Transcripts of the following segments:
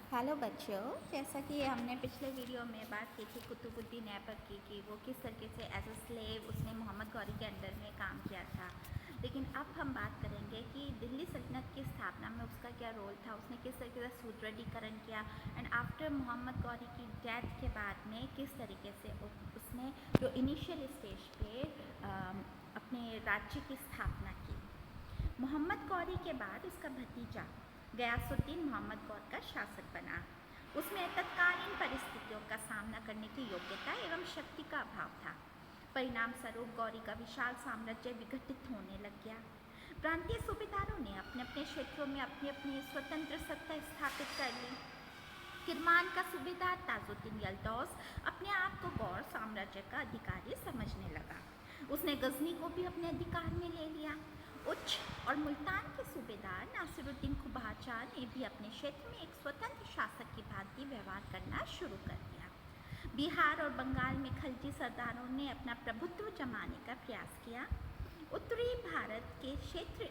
Hello बच्चों, जैसा कि हमने पिछले वीडियो में बात की थी कुतुबुद्दीन ऐबक की कि वो किस तरीके से एज अ स्लेव उसने मोहम्मद गौरी के अंडर में काम किया था। लेकिन अब हम बात करेंगे कि दिल्ली सल्तनत की स्थापना में उसका क्या रोल था, उसने किस तरीके से सुदृढ़ीकरण किया एंड आफ्टर मोहम्मद गौरी की डेथ के बाद में किस तरीके से उसने जो इनिशियल स्टेज पे अपने राज्य की स्थापना की। मोहम्मद गौरी के बाद उसका भतीजा गयासुद्दीन मोहम्मद गौर का शासक बना। उसमें तत्कालीन परिस्थितियों का सामना करने की योग्यता एवं शक्ति का अभाव था। परिणाम स्वरूप गौरी का विशाल साम्राज्य विघटित होने लग गया। प्रांतीय सूबेदारों ने अपने अपने क्षेत्रों में अपनी अपनी स्वतंत्र सत्ता स्थापित कर ली। किरमान का सूबेदार ताजुद्दीन यल्दौस अपने आप को गौर साम्राज्य का अधिकारी समझने लगा। उसने गजनी को भी अपने अधिकार में ले लिया। उच्च और मुल्तान के सूबेदार नासिरुद्दीन खुबाचा ने भी अपने क्षेत्र में एक स्वतंत्र शासक की भांति व्यवहार करना शुरू कर दिया। बिहार और बंगाल में खलजी सरदारों ने अपना प्रभुत्व जमाने का प्रयास किया। उत्तरी भारत के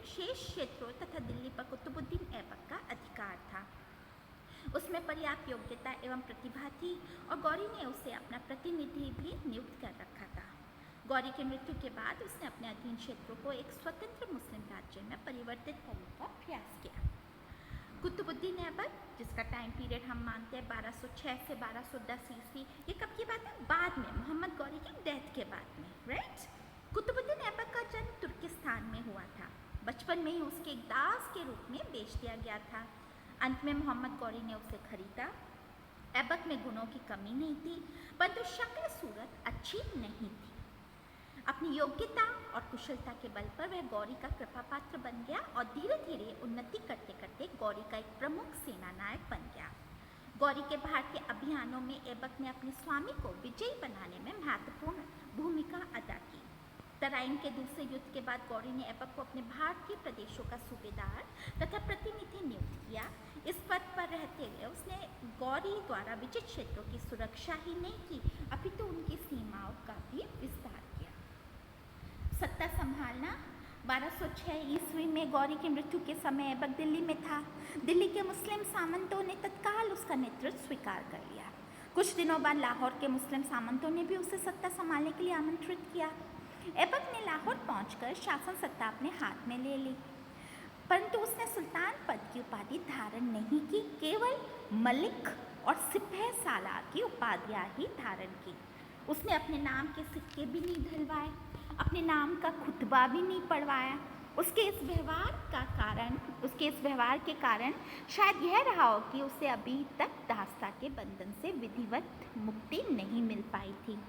शेष क्षेत्रों तथा दिल्ली पर कुतुबुद्दीन ऐबक का अधिकार था। उसमें पर्याप्त योग्यता एवं प्रतिभा थी और गौरी ने उसे अपना प्रतिनिधि भी नियुक्त कर रखा था। गौरी की मृत्यु के बाद उसने अपने अधीन क्षेत्रों को एक स्वतंत्र मुस्लिम राज्य में परिवर्तित करने का प्रयास किया। कुतुबुद्दीन ऐबक, जिसका टाइम पीरियड हम मानते हैं 1206 से 1210 ईस्वी, ये कब की बात है? बाद में, मोहम्मद गौरी की डेथ के बाद में, राइट। कुतुबुद्दीन ऐबक का जन्म तुर्किस्तान में हुआ था। बचपन में ही उसके एक दास के रूप में बेच दिया गया था। अंत में मोहम्मद गौरी ने उसे खरीदा। ऐबक में गुणों की कमी नहीं थी, परंतु शक्ल सूरत अच्छी नहीं थी। अपनी योग्यता और कुशलता के बल पर वह गौरी का कृपा पात्र बन गया और धीरे धीरे उन्नति करते करते गौरी का एक प्रमुख सेना नायक बन गया। गौरी के भारतीय अभियानों में ऐबक ने अपने स्वामी को विजयी बनाने में महत्वपूर्ण भूमिका अदा की। तराइन के दूसरे युद्ध के बाद गौरी ने ऐबक को अपने भारतीय प्रदेशों का सूबेदार तथा प्रतिनिधि नियुक्त किया। इस पद पर रहते हुए उसने गौरी द्वारा विजित क्षेत्रों की सुरक्षा ही नहीं की, अपितु उनकी सीमाओं का भी विस्तार किया। सत्ता संभालना 1206 ईस्वी में गौरी की मृत्यु के समय ऐबक दिल्ली में था। दिल्ली के मुस्लिम सामंतों ने तत्काल उसका नेतृत्व स्वीकार कर लिया। कुछ दिनों बाद लाहौर के मुस्लिम सामंतों ने भी उसे सत्ता संभालने के लिए आमंत्रित किया। ऐबक ने लाहौर पहुंचकर शासन सत्ता अपने हाथ में ले ली, परंतु उसने सुल्तान पद की उपाधि धारण नहीं की, केवल मलिक और सिपह सालार की उपाधियां ही धारण की। उसने अपने नाम के सिक्के भी नहीं ढलवाए, अपने नाम का खुतबा भी नहीं पढ़वाया। उसके इस व्यवहार के कारण शायद यह रहा हो कि उसे अभी तक दास्ता के बंधन से विधिवत मुक्ति नहीं मिल पाई थी।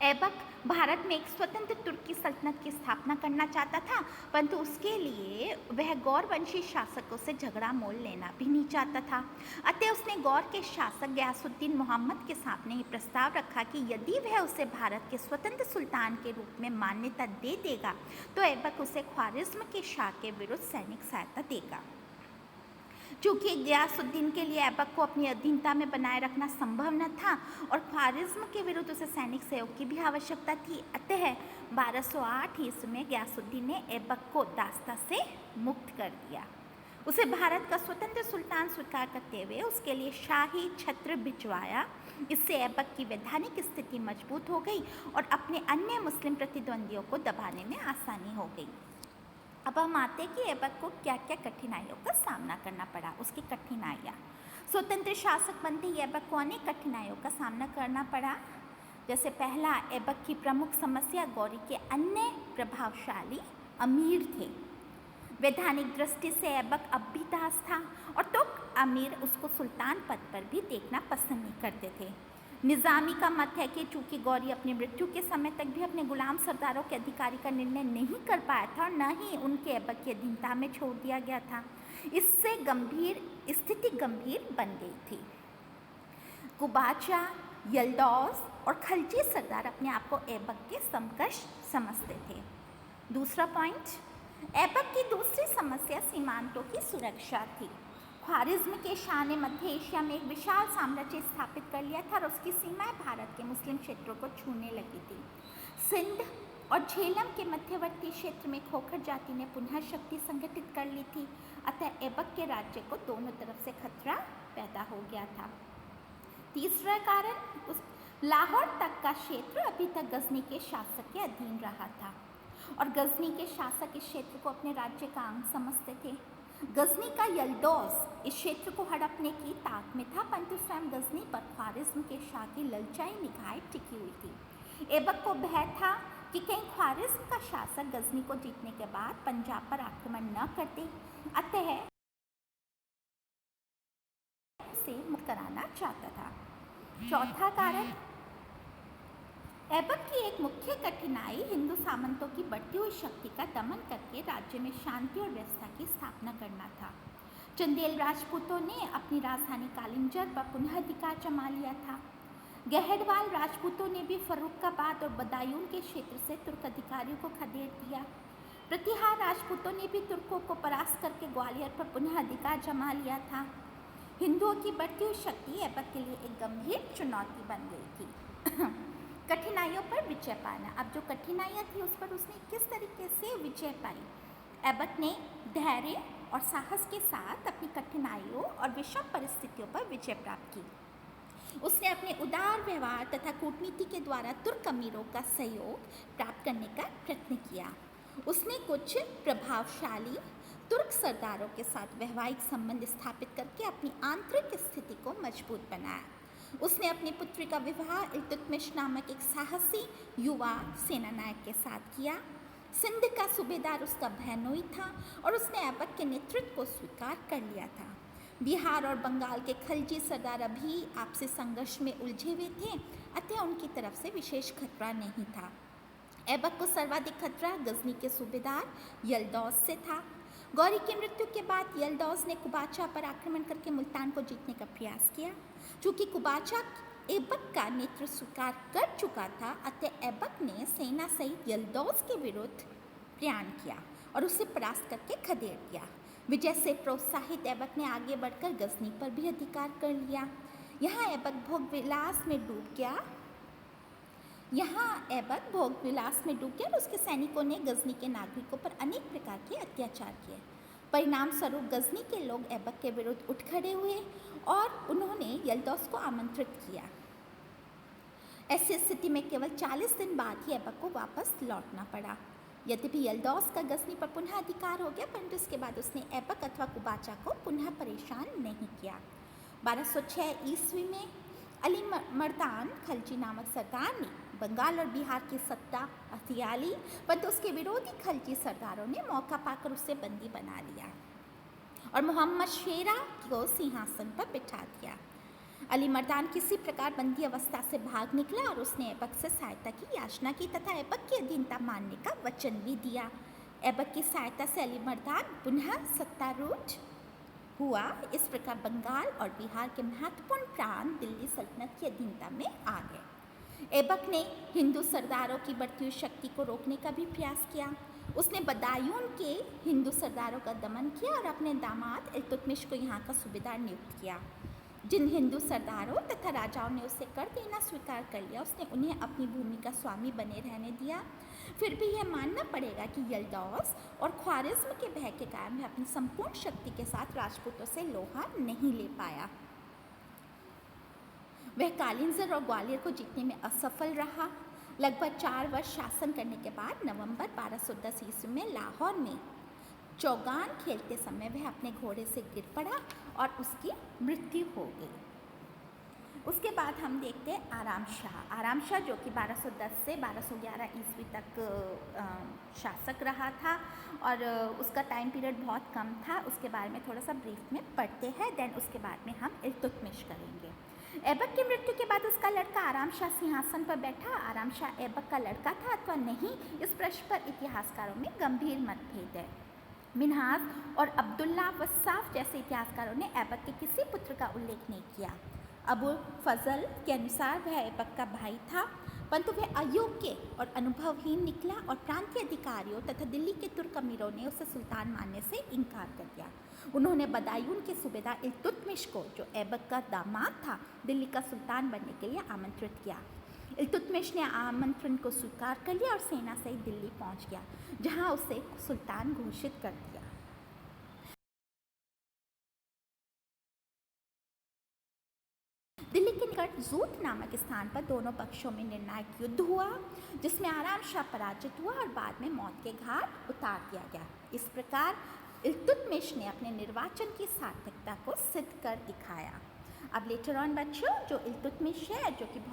ऐबक भारत में एक स्वतंत्र तुर्की सल्तनत की स्थापना करना चाहता था, परंतु उसके लिए वह गौर वंशी शासकों से झगड़ा मोल लेना भी नहीं चाहता था। अतः उसने गौर के शासक गयासुद्दीन मोहम्मद के सामने ये प्रस्ताव रखा कि यदि वह उसे भारत के स्वतंत्र सुल्तान के रूप में मान्यता दे देगा तो ऐबक उसे ख्वारिज्म के शाह के विरुद्ध सैनिक सहायता देगा। चूँकि गयासुद्दीन के लिए ऐबक को अपनी अधीनता में बनाए रखना संभव न था और ख्वारिज्म के विरुद्ध उसे सैनिक सहयोग की भी आवश्यकता थी, अतः 1208 ईस्वी में गयासुद्दीन ने ऐबक को दास्ता से मुक्त कर दिया। उसे भारत का स्वतंत्र सुल्तान स्वीकार करते हुए उसके लिए शाही छत्र भिजवाया। इससे ऐबक की वैधानिक स्थिति मजबूत हो गई और अपने अन्य मुस्लिम प्रतिद्वंदियों को दबाने में आसानी हो गई। अब हम आते कि ऐबक को क्या क्या कठिनाइयों का सामना करना पड़ा। उसकी कठिनाइयाँ, स्वतंत्र शासक बनते ही ऐबक को अनेक कठिनाइयों का सामना करना पड़ा। जैसे पहला, ऐबक की प्रमुख समस्या गौरी के अन्य प्रभावशाली अमीर थे। वैधानिक दृष्टि से ऐबक अब भी दास था और तो अमीर उसको सुल्तान पद पर भी देखना पसंद नहीं करते थे। निज़ामी का मत है कि चूँकि गौरी अपनी मृत्यु के समय तक भी अपने गुलाम सरदारों के अधिकारी का निर्णय नहीं कर पाया था और न ही उनके ऐबक की अधीनता में छोड़ दिया गया था, इससे स्थिति गंभीर बन गई थी। कुबाचा, यल्दौस और खलजी सरदार अपने आप को ऐबक के समकक्ष समझते थे। दूसरा पॉइंट, ऐबक की दूसरी समस्या सीमांतों की सुरक्षा थी। ख्वारिज्म के शाह ने मध्य एशिया में एक विशाल साम्राज्य स्थापित कर लिया था और उसकी सीमाएं भारत के मुस्लिम क्षेत्रों को छूने लगी थी। सिंध, और झेलम के मध्यवर्ती क्षेत्र में खोखर जाति ने पुनः शक्ति संगठित कर ली थी, अतः ऐबक के राज्य को दोनों तरफ से खतरा पैदा हो गया था। तीसरा कारण, उस लाहौर तक का क्षेत्र अभी तक गजनी के शासक के अधीन रहा था और गजनी के शासक इस क्षेत्र को अपने राज्य का अंग समझते थे। गजनी का यल्दौस इस क्षेत्र को हड़पने की ताक में था, परंतु स्वयं गजनी पर ख्वारिज्म के शाह की ललचाई निगाहें टिकी हुई थी। ऐबक को भय था कि कहीं ख्वारिज्म का शासक गजनी को जीतने के बाद पंजाब पर आक्रमण न करते, अतः से मुक्त कराना चाहता था। चौथा कारण, ऐबक की एक मुख्य कठिनाई हिंदू सामंतों की बढ़ती हुई शक्ति का दमन करके राज्य में शांति और व्यवस्था की स्थापना करना था। चंदेल राजपूतों ने अपनी राजधानी कालिंजर पर पुनः अधिकार जमा लिया था। गहड़वाल राजपूतों ने भी फर्रुखाबाद और बदायूं के क्षेत्र से तुर्क अधिकारियों को खदेड़ दिया। प्रतिहार राजपूतों ने भी तुर्कों को परास्त करके ग्वालियर पर पुनः अधिकार जमा लिया था। हिंदुओं की बढ़ती हुई शक्ति ऐबक के लिए एक गंभीर चुनौती बन गई थी। कठिनाइयों पर विजय पाना, अब जो कठिनाइयाँ थी उस पर उसने किस तरीके से विजय पाई। ऐबक ने धैर्य और साहस के साथ अपनी कठिनाइयों और विषम परिस्थितियों पर विजय प्राप्त की। उसने अपने उदार व्यवहार तथा कूटनीति के द्वारा तुर्क अमीरों का सहयोग प्राप्त करने का प्रयत्न किया। उसने कुछ प्रभावशाली तुर्क सरदारों के साथ वैवाहिक संबंध स्थापित करके अपनी आंतरिक स्थिति को मजबूत बनाया। उसने अपनी पुत्री का विवाह इल्तुतमिश नामक एक साहसी युवा सेनानायक के साथ किया। सिंध का सूबेदार उसका बहनोई था और उसने ऐबक के नेतृत्व को स्वीकार कर लिया था। बिहार और बंगाल के खलजी सरदार अभी आपसी संघर्ष में उलझे हुए थे, अतः उनकी तरफ से विशेष खतरा नहीं था। ऐबक को सर्वाधिक खतरा गजनी के सूबेदार यल्दौस से था। गौरी की मृत्यु के बाद यल्दौस ने कुबाचा पर आक्रमण करके मुल्तान को जीतने का प्रयास किया। चूँकि कुबाचा ऐबक का नेतृत्व स्वीकार कर चुका था, अतः ऐबक ने सेना सहित यल्दौस के विरुद्ध प्रयाण किया और उसे परास्त करके खदेड़ दिया। विजय से प्रोत्साहित ऐबक ने आगे बढ़कर गजनी पर भी अधिकार कर लिया। यहाँ ऐबक भोग विलास में डूब गया और उसके सैनिकों ने गजनी के नागरिकों पर अनेक प्रकार के अत्याचार किए। परिणाम स्वरूप गजनी के लोग ऐबक के विरुद्ध उठ खड़े हुए और उन्होंने यल्दौस को आमंत्रित किया। ऐसी स्थिति में केवल 40 दिन बाद ही ऐबक को वापस लौटना पड़ा। यद्यपि यल्दौस का गजनी पर पुनः अधिकार हो गया, परंतु इसके बाद उसने ऐबक अथवा कुबाचा को पुनः परेशान नहीं किया। 1206 ईस्वी में अली मर्दान खलजी नामक सरदार ने बंगाल और बिहार की सत्ता हथिया ली, परंतु उसके विरोधी खलजी सरदारों ने मौका पाकर उसे बंदी बना लिया और मोहम्मद शेरा को सिंहासन पर बिठा दिया। अली मर्दान किसी प्रकार बंदी अवस्था से भाग निकला और उसने ऐबक से सहायता की याचना की तथा ऐबक की अधीनता मानने का वचन भी दिया। ऐबक की सहायता से अली मर्दान पुनः सत्तारूढ़ हुआ। इस प्रकार बंगाल और बिहार के महत्वपूर्ण प्रांत दिल्ली सल्तनत की अधीनता में आ गए। ऐबक ने हिंदू सरदारों की बढ़ती हुई शक्ति को रोकने का भी प्रयास किया। उसने बदायूं के हिंदू सरदारों का दमन किया और अपने दामाद इल्तुतमिश को यहाँ का सूबेदार नियुक्त किया। जिन हिंदू सरदारों तथा राजाओं ने उसे कर देना स्वीकार कर लिया, उसने उन्हें अपनी भूमि का स्वामी बने रहने दिया। फिर भी यह मानना पड़ेगा कि यल्दौस और ख्वारिज्म के भय के कारण वह अपनी संपूर्ण शक्ति के साथ राजपूतों से लोहा नहीं ले पाया। वह कालिंजर और ग्वालियर को जीतने में असफल रहा। लगभग 4 वर्ष शासन करने के बाद नवंबर 1210 ईस्वी में लाहौर में चौगान खेलते समय वह अपने घोड़े से गिर पड़ा और उसकी मृत्यु हो गई। उसके बाद हम देखते हैं आराम शाह जो कि 1210 से 1211 ईस्वी तक शासक रहा था और उसका टाइम पीरियड बहुत कम था। उसके बारे में थोड़ा सा ब्रीफ में पढ़ते हैं, देन उसके बाद में हम इल्तुतमिश करेंगे। ऐबक की मृत्यु के बाद उसका लड़का आराम शाह सिंहासन पर बैठा। आराम शाह ऐबक का लड़का था अथवा नहीं, इस प्रश्न पर इतिहासकारों में गंभीर मतभेद है। मिन्हाज और अब्दुल्ला वस्साफ जैसे इतिहासकारों ने ऐबक के किसी पुत्र का उल्लेख नहीं किया। अबू फजल के अनुसार वह ऐबक का भाई था, परंतु वह अयोग्य और अनुभवहीन निकला और प्रांतीय अधिकारियों तथा दिल्ली के तुर्क अमीरों ने उसे सुल्तान मानने से इनकार कर दिया। उन्होंने बदायूं के सूबेदार इल्तुतमिश को, जो ऐबक का दामाद था, दिल्ली का सुल्तान बनने के लिए आमंत्रित किया। इल्तुतमिश ने आमंत्रण को स्वीकार कर लिया और सेना सहित दिल्ली पहुंच गया, जहां उसे सुल्तान घोषित कर दिया। दिल्ली के निकट जूत नामक स्थान पर दोनों पक्षों में निर्णायक युद्ध हुआ, जिसमें आराम शाह पराजित हुआ और बाद में मौत के घाट उतार दिया गया। इस प्रकार इल्तुतमिश ने अपने निर्वाचन की सार्थकता को सिद्ध कर दिखाया। अब लेटर ऑन बच्चों, जो इल्तुतमिश है, जो कि बहुत